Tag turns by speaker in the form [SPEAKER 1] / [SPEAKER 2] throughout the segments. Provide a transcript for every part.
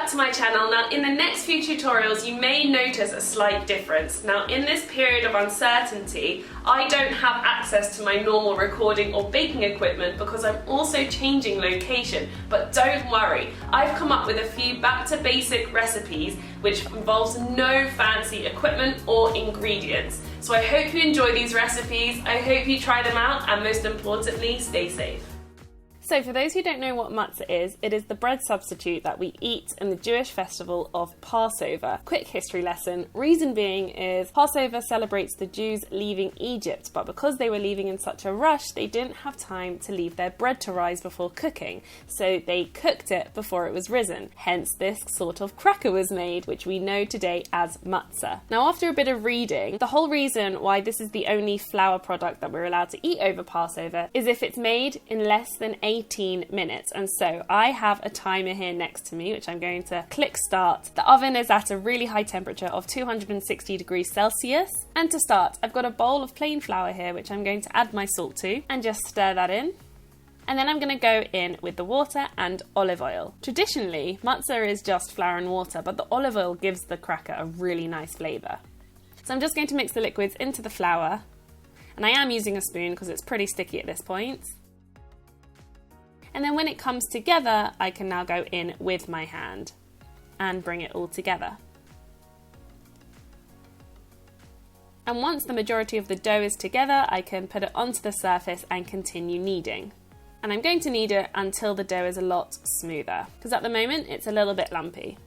[SPEAKER 1] back to my channel. Now in the next few tutorials you may notice a slight difference. Now in this period of uncertainty I don't have access to my normal recording or baking equipment because I'm also changing location, but don't worry, I've come up with a few back to basic recipes which involves no fancy equipment or ingredients. So I hope you enjoy these recipes, I hope you try them out, and most importantly, stay safe. So for those who don't know what matzah is, it is the bread substitute that we eat in the Jewish festival of Passover. Quick history lesson. Reason being is Passover celebrates the Jews leaving Egypt, but because they were leaving in such a rush, they didn't have time to leave their bread to rise before cooking. So they cooked it before it was risen. Hence this sort of cracker was made, which we know today as matzah. Now after a bit of reading, the whole reason why this is the only flour product that we're allowed to eat over Passover is if it's made in less than 18 minutes. And so I have a timer here next to me, which I'm going to click start. The oven is at a really high temperature of 260 degrees Celsius. And to start, I've got a bowl of plain flour here, which I'm going to add my salt to and just stir that in. And then I'm going to go in with the water and olive oil. Traditionally, matzah is just flour and water, but the olive oil gives the cracker a really nice flavour. So I'm just going to mix the liquids into the flour. And I am using a spoon because it's pretty sticky at this point. And then when it comes together, I can now go in with my hand and bring it all together. And once the majority of the dough is together, I can put it onto the surface and continue kneading. And I'm going to knead it until the dough is a lot smoother, because at the moment it's a little bit lumpy.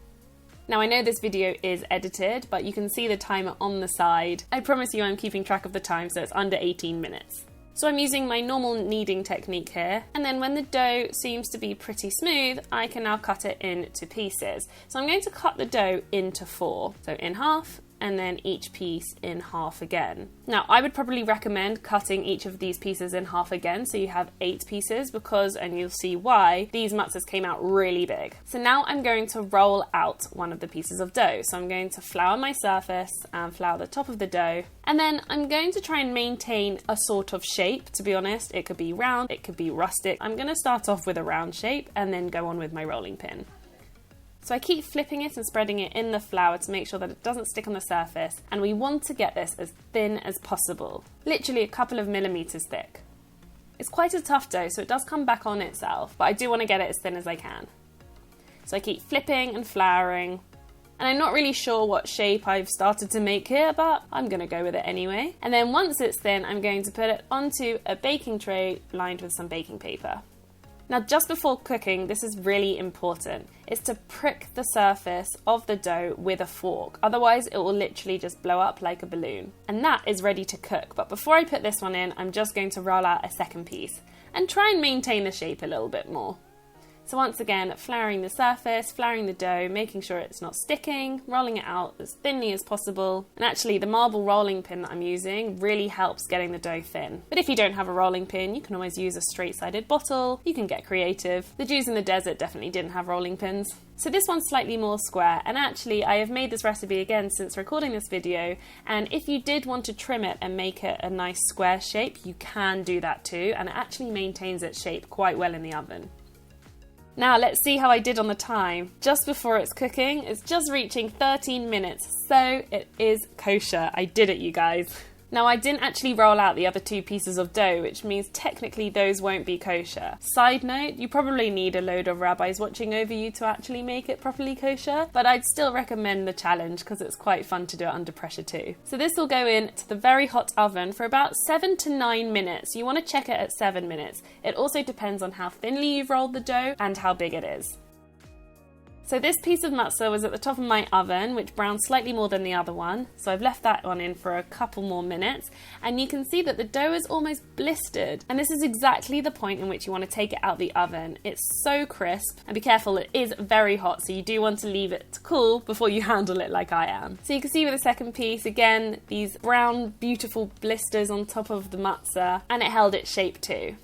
[SPEAKER 1] Now I know this video is edited, but you can see the timer on the side. I promise you I'm keeping track of the time, so it's under 18 minutes. So I'm using my normal kneading technique here, and then when the dough seems to be pretty smooth, I can now cut it into pieces. So I'm going to cut the dough into 4, so in half, and then each piece in half again. Now I would probably recommend cutting each of these pieces in half again so you have 8 pieces because, and you'll see why, these matzahs came out really big. So now I'm going to roll out one of the pieces of dough. So I'm going to flour my surface and flour the top of the dough, and then I'm going to try and maintain a sort of shape. To be honest, it could be round, it could be rustic. I'm going to start off with a round shape and then go on with my rolling pin. So I keep flipping it and spreading it in the flour to make sure that it doesn't stick on the surface, and we want to get this as thin as possible, literally a couple of millimeters thick. It's quite a tough dough, so it does come back on itself, but I do want to get it as thin as I can. So I keep flipping and flouring, and I'm not really sure what shape I've started to make here, but I'm going to go with it anyway. And then once it's thin, I'm going to put it onto a baking tray lined with some baking paper. Now just before cooking, this is really important, is to prick the surface of the dough with a fork, otherwise it will literally just blow up like a balloon. And that is ready to cook, but before I put this one in, I'm just going to roll out a second piece and try and maintain the shape a little bit more. So once again, flouring the surface, flouring the dough, making sure it's not sticking, rolling it out as thinly as possible. And actually the marble rolling pin that I'm using really helps getting the dough thin. But if you don't have a rolling pin, you can always use a straight-sided bottle. You can get creative. The Jews in the desert definitely didn't have rolling pins. So this one's slightly more square, and actually I have made this recipe again since recording this video, and if you did want to trim it and make it a nice square shape, you can do that too, and it actually maintains its shape quite well in the oven. Now let's see how I did on the time. Just before it's cooking, it's just reaching 13 minutes, so it is kosher. I did it, you guys. Now I didn't actually roll out the other 2 pieces of dough, which means technically those won't be kosher. Side note, you probably need a load of rabbis watching over you to actually make it properly kosher, but I'd still recommend the challenge because it's quite fun to do it under pressure too. So this will go into the very hot oven for about 7 to 9 minutes. You want to check it at 7 minutes. It also depends on how thinly you've rolled the dough and how big it is. So this piece of matzah was at the top of my oven, which browned slightly more than the other one. So I've left that one in for a couple more minutes, and you can see that the dough is almost blistered. And this is exactly the point in which you want to take it out the oven. It's so crisp, and be careful, it is very hot, so you do want to leave it to cool before you handle it like I am. So you can see with the second piece, again, these brown, beautiful blisters on top of the matzah, and it held its shape too.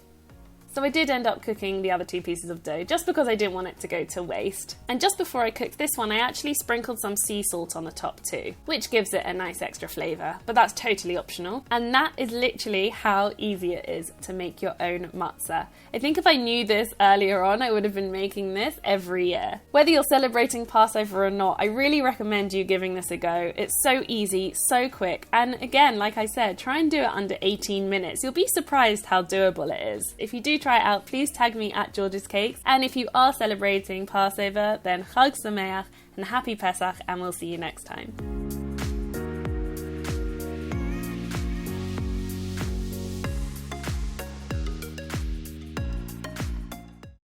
[SPEAKER 1] So I did end up cooking the other 2 pieces of dough just because I didn't want it to go to waste. And just before I cooked this one, I actually sprinkled some sea salt on the top too, which gives it a nice extra flavour, but that's totally optional. And that is literally how easy it is to make your own matzah. I think if I knew this earlier on, I would have been making this every year. Whether you're celebrating Passover or not, I really recommend you giving this a go. It's so easy, so quick, and again, like I said, try and do it under 18 minutes. You'll be surprised how doable it is. If you do try it out, please tag me at George's Cakes, and if you are celebrating Passover, then Chag Sameach and Happy Pesach, and we'll see you next time.